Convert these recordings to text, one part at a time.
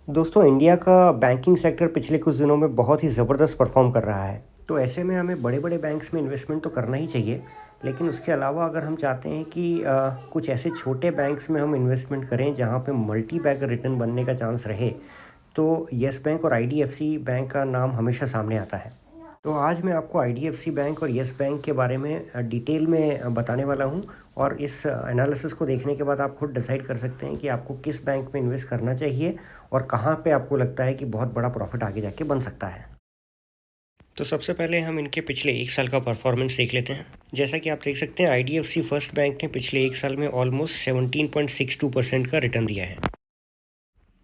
दोस्तों इंडिया का banking sector पिछले कुछ दिनों में बहुत ही ज़बरदस्त परफॉर्म कर रहा है। तो ऐसे में हमें बड़े बड़े बैंक्स में इन्वेस्टमेंट तो करना ही चाहिए। लेकिन उसके अलावा अगर हम चाहते हैं कि कुछ ऐसे छोटे बैंक्स में हम इन्वेस्टमेंट करें जहां पे मल्टी बैगर रिटर्न बनने का चांस रहे, तो येस बैंक और आईडीएफसी बैंक का नाम हमेशा सामने आता है। तो आज मैं आपको आईडीएफसी बैंक और येस बैंक के बारे में डिटेल में बताने वाला हूं। और इस एनालिसिस को देखने के बाद आप खुद डिसाइड कर सकते हैं कि आपको किस बैंक में इन्वेस्ट करना चाहिए और कहाँ पे आपको लगता है कि बहुत बड़ा प्रॉफिट आगे जाके बन सकता है। तो सबसे पहले हम इनके पिछले एक साल का परफॉर्मेंस देख लेते हैं। जैसा कि आप देख सकते हैं, आईडीएफसी फर्स्ट बैंक ने पिछले एक साल में ऑलमोस्ट 17.62% का रिटर्न दिया है।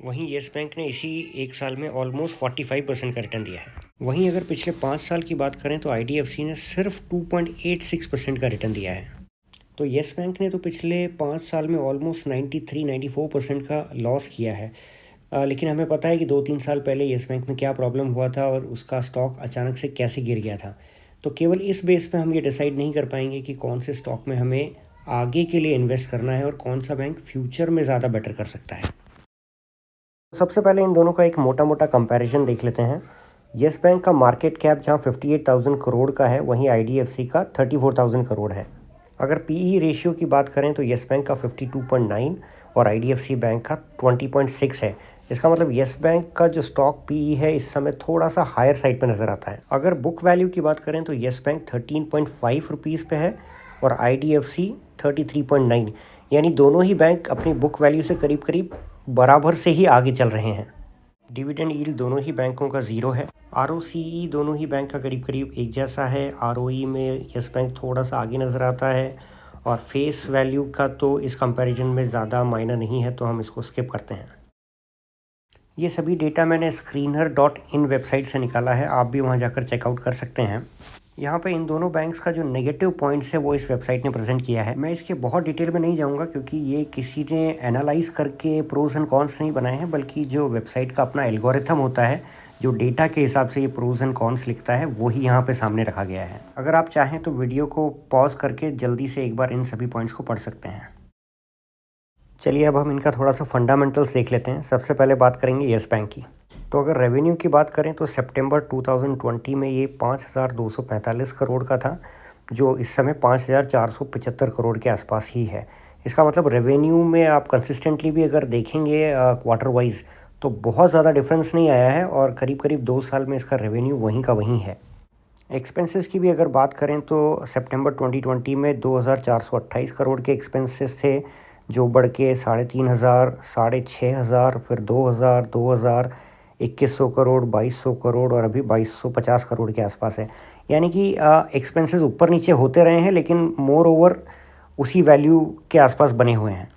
वहीं येस बैंक ने इसी एक साल में ऑलमोस्ट 45% का रिटर्न दिया है। वहीं अगर पिछले 5 साल की बात करें तो आईडीएफसी ने सिर्फ 2.86% का रिटर्न दिया है। तो येस बैंक ने तो पिछले 5 साल में ऑलमोस्ट 93-94% का लॉस किया है। लेकिन हमें पता है कि 2-3 साल पहले येस बैंक में क्या प्रॉब्लम हुआ था और उसका स्टॉक अचानक से कैसे गिर गया था। तो केवल इस बेस पे हम ये डिसाइड नहीं कर पाएंगे कि कौन से स्टॉक में हमें आगे के लिए इन्वेस्ट करना है और कौन सा बैंक फ्यूचर में ज़्यादा बेटर कर सकता है। सबसे पहले इन दोनों का एक मोटा मोटा कंपैरिजन देख लेते हैं। येस बैंक का मार्केट कैप जहां 58,000 करोड़ का है, वहीं आईडीएफसी का 34,000 करोड़ है। अगर पीई रेशियो की बात करें तो येस बैंक का 52.9 और आईडीएफसी बैंक का 20.6 है। इसका मतलब येस बैंक का जो स्टॉक पीई है इस समय थोड़ा सा हायर साइड पे नज़र आता है। अगर बुक वैल्यू की बात करें तो येस बैंक 13.5 रुपीज़ पे है और आईडीएफसी 33.9। यानी दोनों ही बैंक अपनी बुक वैल्यू से करीब करीब बराबर से ही आगे चल रहे हैं। डिविडेंड यील्ड दोनों ही बैंकों का ज़ीरो है। आरओसीई दोनों ही बैंक का करीब करीब एक जैसा है। आरओई में येस बैंक थोड़ा सा आगे नज़र आता है और फेस वैल्यू का तो इस कंपैरिजन में ज़्यादा मायना नहीं है, तो हम इसको स्किप करते हैं। ये सभी डेटा मैंने screener.in वेबसाइट से निकाला है, आप भी वहाँ जाकर चेकआउट कर सकते हैं। यहाँ पे इन दोनों बैंक्स का जो नेगेटिव पॉइंट्स है वो इस वेबसाइट ने प्रेजेंट किया है। मैं इसके बहुत डिटेल में नहीं जाऊँगा क्योंकि ये किसी ने एनालाइज करके प्रोज एंड कॉन्स नहीं बनाए हैं, बल्कि जो वेबसाइट का अपना एल्गोरिथम होता है, जो डेटा के हिसाब से ये प्रोज एंड कॉन्स लिखता है, वही यहाँ पे सामने रखा गया है। अगर आप चाहें तो वीडियो को पॉज करके जल्दी से एक बार इन सभी पॉइंट्स को पढ़ सकते हैं। चलिए अब हम इनका थोड़ा सा फंडामेंटल्स देख लेते हैं। सबसे पहले बात करेंगे येस बैंक की। तो अगर रेवेन्यू की बात करें तो सितंबर 2020 में ये 5,245 करोड़ का था, जो इस समय 5,475 करोड़ के आसपास ही है। इसका मतलब रेवेन्यू में आप कंसिस्टेंटली भी अगर देखेंगे क्वार्टर वाइज, तो बहुत ज़्यादा डिफरेंस नहीं आया है और करीब करीब 2 साल में इसका रेवेन्यू वहीं का वहीं है। एक्सपेंसेस की भी अगर बात करें तो सितंबर 2020 में 2,428 करोड़ के एक्सपेंसेस थे, जो बढ़ के 3,500, 6,500, फिर 2,000, 2,000, 2,100 करोड़, 2,200 करोड़ और अभी 2,250 करोड़ के आसपास है। यानी कि एक्सपेंसेस ऊपर नीचे होते रहे हैं, लेकिन मोर ओवर उसी वैल्यू के आसपास बने हुए हैं।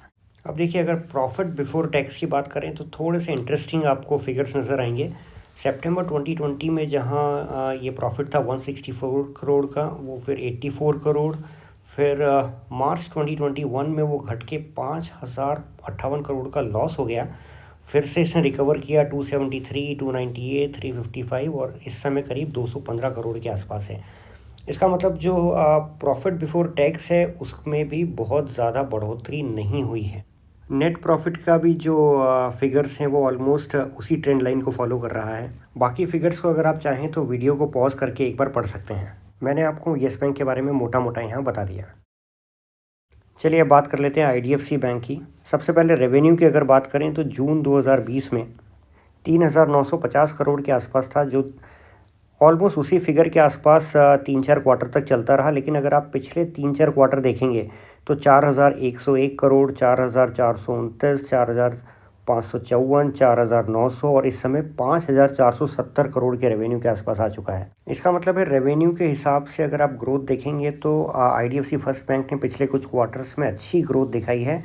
अब देखिए, अगर प्रॉफिट बिफोर टैक्स की बात करें तो थोड़े से इंटरेस्टिंग आपको फिगर्स नज़र आएंगे। सितंबर 2020 में जहां ये प्रॉफिट था 164 करोड़ का, वो फिर 84 करोड़, फिर मार्च 2021 में वो घट के 5,058 करोड़ का लॉस हो गया। फिर से इसने रिकवर किया 273, 298, 355 और इस समय करीब 215 करोड़ के आसपास है। इसका मतलब जो प्रॉफिट बिफोर टैक्स है उसमें भी बहुत ज़्यादा बढ़ोतरी नहीं हुई है। नेट प्रॉफिट का भी जो फिगर्स हैं वो ऑलमोस्ट उसी ट्रेंड लाइन को फॉलो कर रहा है। बाकी फिगर्स को अगर आप चाहें तो वीडियो को पॉज करके एक बार पढ़ सकते हैं। मैंने आपको येस बैंक के बारे में मोटा मोटा यहाँ बता दिया। चलिए अब बात कर लेते हैं आईडीएफसी बैंक की। सबसे पहले रेवेन्यू की अगर बात करें तो जून 2020 में 3,950 करोड़ के आसपास था, जो ऑलमोस्ट उसी फिगर के आसपास 3-4 क्वार्टर तक चलता रहा। लेकिन अगर आप पिछले 3-4 क्वार्टर देखेंगे तो 4,101 करोड़, 4,429, 4,554, 4,900 और इस समय 5,470 करोड़ के रेवेन्यू के आसपास आ चुका है। इसका मतलब है रेवेन्यू के हिसाब से अगर आप ग्रोथ देखेंगे तो आईडीएफसी फर्स्ट बैंक ने पिछले कुछ क्वार्टर्स में अच्छी ग्रोथ दिखाई है,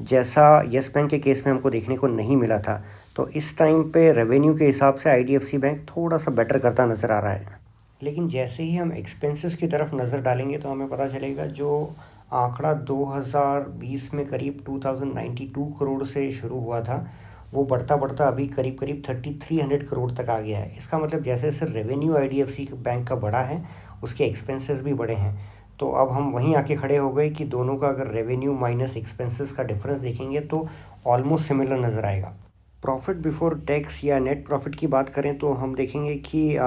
जैसा येस बैंक के केस में हमको देखने को नहीं मिला था। तो इस टाइम पे रेवेन्यू के हिसाब से आईडीएफसी बैंक थोड़ा सा बेटर करता नज़र आ रहा है। लेकिन जैसे ही हम एक्सपेंसेस की तरफ नज़र डालेंगे तो हमें पता चलेगा जो आंकड़ा 2020 में करीब 2,092 करोड़ से शुरू हुआ था, वो बढ़ता बढ़ता अभी करीब करीब 3,300 करोड़ तक आ गया है। इसका मतलब जैसे जैसे रेवेन्यू आईडीएफसी बैंक का बढ़ा है, उसके एक्सपेंसेस भी बढ़े हैं। तो अब हम वहीं आके खड़े हो गए कि दोनों का अगर रेवेन्यू माइनस एक्सपेंसेस का डिफरेंस देखेंगे तो ऑलमोस्ट सिमिलर नज़र आएगा। प्रॉफिट बिफोर टैक्स या नेट प्रॉफिट की बात करें तो हम देखेंगे कि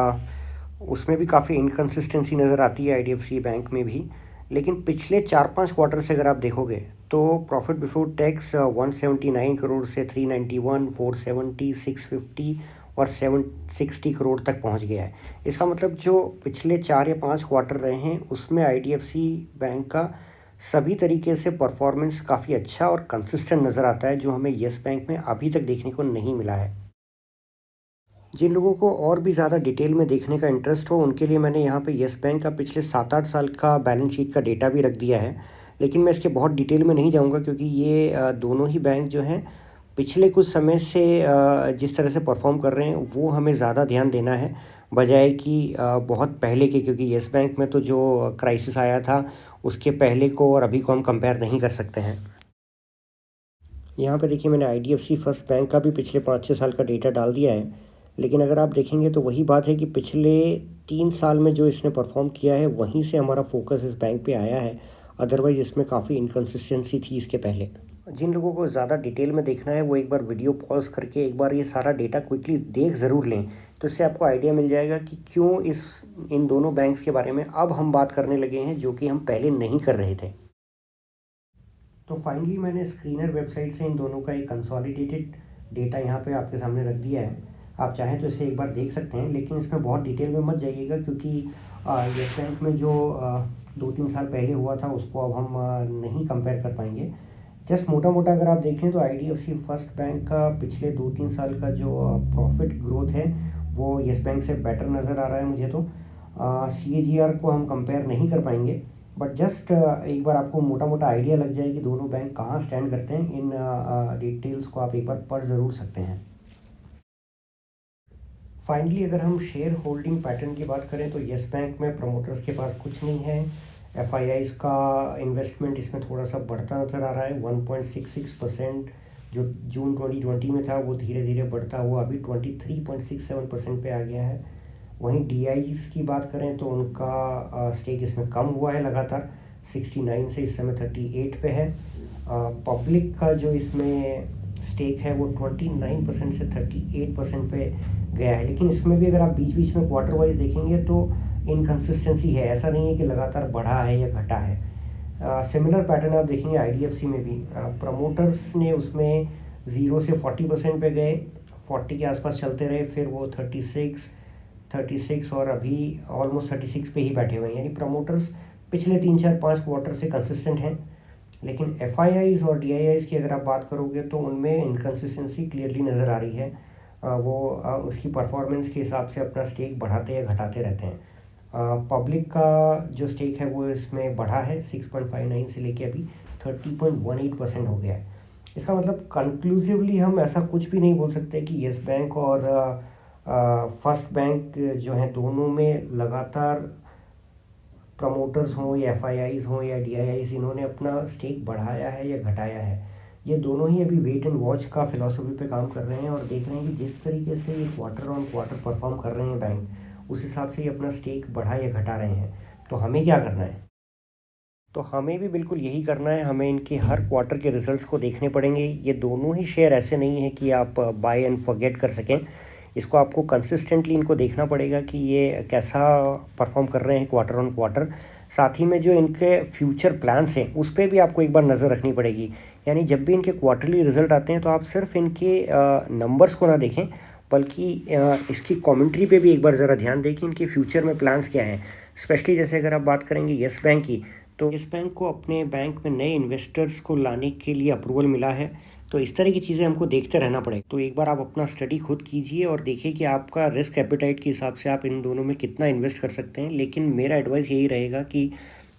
उसमें भी काफ़ी इनकंसिस्टेंसी नज़र आती है आईडीएफसी बैंक में भी। लेकिन पिछले 4-5 क्वार्टर से अगर आप देखोगे तो प्रॉफिट बिफोर टैक्स 179 करोड़ से 391, 470, 650 और 760 करोड़ तक पहुंच गया है। इसका मतलब जो पिछले 4 या 5 क्वार्टर रहे हैं उसमें आईडीएफसी बैंक का सभी तरीके से परफॉर्मेंस काफ़ी अच्छा और कंसिस्टेंट नज़र आता है, जो हमें येस बैंक में अभी तक देखने को नहीं मिला है। जिन लोगों को और भी ज़्यादा डिटेल में देखने का इंटरेस्ट हो उनके लिए मैंने यहाँ पे येस बैंक का पिछले 7-8 साल का बैलेंस शीट का डेटा भी रख दिया है। लेकिन मैं इसके बहुत डिटेल में नहीं जाऊँगा, क्योंकि ये दोनों ही बैंक जो हैं पिछले कुछ समय से जिस तरह से परफॉर्म कर रहे हैं वो हमें ज़्यादा ध्यान देना है, बजाय कि बहुत पहले के। क्योंकि येस बैंक में तो जो क्राइसिस आया था उसके पहले को और अभी को हम कंपेयर नहीं कर सकते हैं। यहाँ पे देखिए, मैंने आईडीएफसी फर्स्ट बैंक का भी पिछले 5-6 साल का डेटा डाल दिया है। लेकिन अगर आप देखेंगे तो वही बात है कि पिछले 3 साल में जो इसने परफॉर्म किया है वहीं से हमारा फोकस इस बैंक पे आया है। अदरवाइज़ इसमें काफ़ी इनकंसिस्टेंसी थी इसके पहले। जिन लोगों को ज़्यादा डिटेल में देखना है वो एक बार वीडियो पॉज़ करके एक बार ये सारा डेटा क्विकली देख ज़रूर लें। तो इससे आपको आइडिया मिल जाएगा कि क्यों इन दोनों बैंक्स के बारे में अब हम बात करने लगे हैं, जो कि हम पहले नहीं कर रहे थे। तो फाइनली मैंने स्क्रीनर वेबसाइट से इन दोनों का एक कंसोलिडेटेड डेटा यहाँ पे आपके सामने रख दिया है। आप चाहें तो इसे एक बार देख सकते हैं, लेकिन इसमें बहुत डिटेल में मत जाइएगा, क्योंकि येस बैंक में जो 2-3 साल पहले हुआ था उसको अब हम नहीं कंपेयर कर पाएंगे। जस्ट मोटा मोटा अगर आप देखें तो आईडीएफसी फर्स्ट बैंक का पिछले 2-3 साल का जो प्रॉफिट ग्रोथ है वो येस बैंक से बेटर नज़र आ रहा है मुझे। तो CAGR को हम कंपेयर नहीं कर पाएंगे, बट जस्ट एक बार आपको मोटा मोटा आइडिया लग जाए कि दोनों बैंक कहाँ स्टैंड करते हैं। इन डिटेल्स को आप एक बार पढ़ ज़रूर सकते हैं। फाइनली अगर हम शेयर होल्डिंग पैटर्न की बात करें तो येस बैंक में प्रमोटर्स के पास कुछ नहीं है। FIIs का इन्वेस्टमेंट इसमें थोड़ा सा बढ़ता नज़र आ रहा है। 1.66% जो जून 2020 में था वो धीरे धीरे बढ़ता हुआ अभी 23.67% पे आ गया है। वहीं DIs की बात करें तो उनका स्टेक इसमें कम हुआ है लगातार, 69 से इस समय 38 पे है। पब्लिक का जो इसमें स्टेक है वो 29% से 38% पे गया है। लेकिन इसमें भी अगर आप बीच बीच में क्वार्टर वाइज देखेंगे तो इनकंसिस्टेंसी है, ऐसा नहीं है कि लगातार बढ़ा है या घटा है। सिमिलर पैटर्न आप देखेंगे आईडीएफसी में भी। प्रमोटर्स ने उसमें 0 से 40% पे गए, 40 के आसपास चलते रहे, फिर वो 36 और अभी ऑलमोस्ट 36 पे ही बैठे हुए हैं। यानी प्रमोटर्स पिछले 3-4-5 क्वार्टर से कंसिस्टेंट हैं। लेकिन FIIs और DIIs की अगर आप बात करोगे तो उनमें इनकंसिस्टेंसी क्लियरली नज़र आ रही है। वो उसकी परफॉर्मेंस के हिसाब से अपना स्टेक बढ़ाते या घटाते रहते हैं। पब्लिक का जो स्टेक है वो इसमें बढ़ा है, 6.59 से लेके अभी 30.18% हो गया है। इसका मतलब कंक्लूसिवली हम ऐसा कुछ भी नहीं बोल सकते कि येस बैंक और फर्स्ट बैंक जो हैं दोनों में लगातार प्रमोटर्स हों या FIIs हों या DIIs, इन्होंने अपना स्टेक बढ़ाया है या घटाया है। ये दोनों ही अभी वेट एंड वॉच का फिलॉसफी पे काम कर रहे हैं और देख रहे हैं कि जिस तरीके से ये क्वार्टर ऑन क्वार्टर परफॉर्म कर रहे हैं बैंक, उस हिसाब से ये अपना स्टेक बढ़ा या घटा रहे हैं। तो हमें क्या करना है? तो हमें भी बिल्कुल यही करना है। हमें इनके हर क्वार्टर के रिजल्ट्स को देखने पड़ेंगे। ये दोनों ही शेयर ऐसे नहीं है कि आप बाय एंड फॉरगेट कर सकें। इसको आपको कंसिस्टेंटली इनको देखना पड़ेगा कि ये कैसा परफॉर्म कर रहे हैं क्वार्टर ऑन क्वार्टर। साथ ही में जो इनके फ्यूचर प्लान्स हैं उस पर भी आपको एक बार नज़र रखनी पड़ेगी। यानी जब भी इनके क्वार्टरली रिजल्ट आते हैं तो आप सिर्फ इनके नंबर्स को ना देखें, बल्कि इसकी कमेंट्री पे भी एक बार ज़रा ध्यान दें कि इनके फ्यूचर में प्लान्स क्या हैं। स्पेशली जैसे अगर आप बात करेंगे येस बैंक की, तो येस बैंक को अपने बैंक में नए इन्वेस्टर्स को लाने के लिए अप्रूवल मिला है। तो इस तरह की चीज़ें हमको देखते रहना पड़ेगा। तो एक बार आप अपना स्टडी खुद कीजिए और देखिए कि आपका रिस्क एपेटाइट के हिसाब से आप इन दोनों में कितना इन्वेस्ट कर सकते हैं। लेकिन मेरा एडवाइस यही रहेगा कि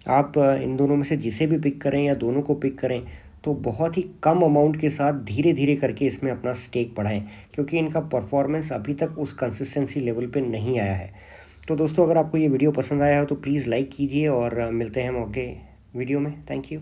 आप इन दोनों में से जिसे भी पिक करें या दोनों को पिक करें तो बहुत ही कम अमाउंट के साथ धीरे धीरे करके इसमें अपना स्टेक बढ़ाएं, क्योंकि इनका परफॉर्मेंस अभी तक उस कंसिस्टेंसी लेवल पे नहीं आया है। तो दोस्तों, अगर आपको ये वीडियो पसंद आया हो तो प्लीज़ लाइक कीजिए और मिलते हैं हम अगले वीडियो में। Thank you.